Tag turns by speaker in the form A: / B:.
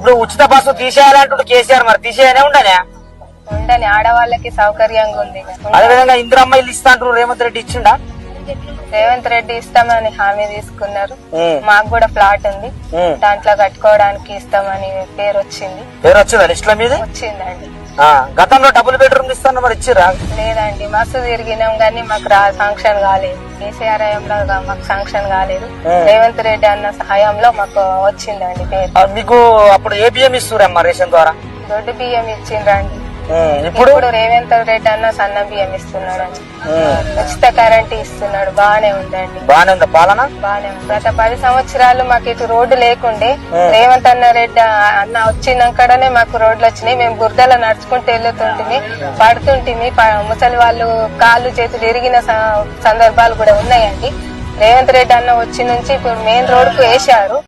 A: ఇప్పుడు ఉచిత బస్సు తీసేయాలంటుండే కేసీఆర్, మరి తీసేయనే ఉండనే?
B: ఉండని, ఆడవాళ్ళకి సౌకర్యంగా ఉంది.
A: అదేవిధంగా ఇందిరమ్మ ఇల్లు ఇస్తా అంటారు, రేవంత్ రెడ్డి ఇచ్చిండా?
B: రేవంత్ రెడ్డి ఇస్తామని హామీ తీసుకున్నారు. మాకు కూడా ఫ్లాట్ ఉంది, దాంట్లో కట్టుకోవడానికి ఇస్తామని పేరు వచ్చింది.
A: పేరు వచ్చిందా లిస్ట్ మీద?
B: వచ్చిందండి.
A: గతంలో డబుల్ బెడ్రూమ్ ఇస్తాను, మరి ఇచ్చిరా?
B: లేదండి, మస్తు తిరిగినాం గానీ మాకు శాంక్షన్ కాలేదు. కేసీఆర్ హయాంలో మాకు శాంక్షన్ కాలేదు. రేవంత్ రెడ్డి అన్న హయాంలో మాకు వచ్చిందండి పేరు.
A: మీకు అప్పుడు ఏ బియ్యం ఇస్తురమ్మా రేషన్ ద్వారా?
B: దొడ్డు బియ్యం ఇచ్చిండ్రండి.
A: ఇప్పుడు
B: రేవంత్ రెడ్డి అన్న సన్న బియ్యం ఇస్తున్నాడండి. ఉచిత కరెంట్ ఇస్తున్నాడు. బానే ఉందండి.
A: బానే ఉందా పాలన?
B: బానే ఉంది. గత 10 సంవత్సరాలు మాకు ఇటు రోడ్డు లేకుండే, రేవంత్ రెడ్డి అన్న వచ్చినాకనే మాకు రోడ్లు వచ్చినాయి. మేము బురదలో నడుచుకుంటూ వెళ్తుంటిమి, పడుతుంటిమి. ముసలి వాళ్ళు కాళ్ళు చేతులు ఇరిగిన సందర్భాలు కూడా ఉన్నాయండి. రేవంత్ రెడ్డి అన్న వచ్చి నుంచి ఇప్పుడు మెయిన్ రోడ్ కు వేశారు.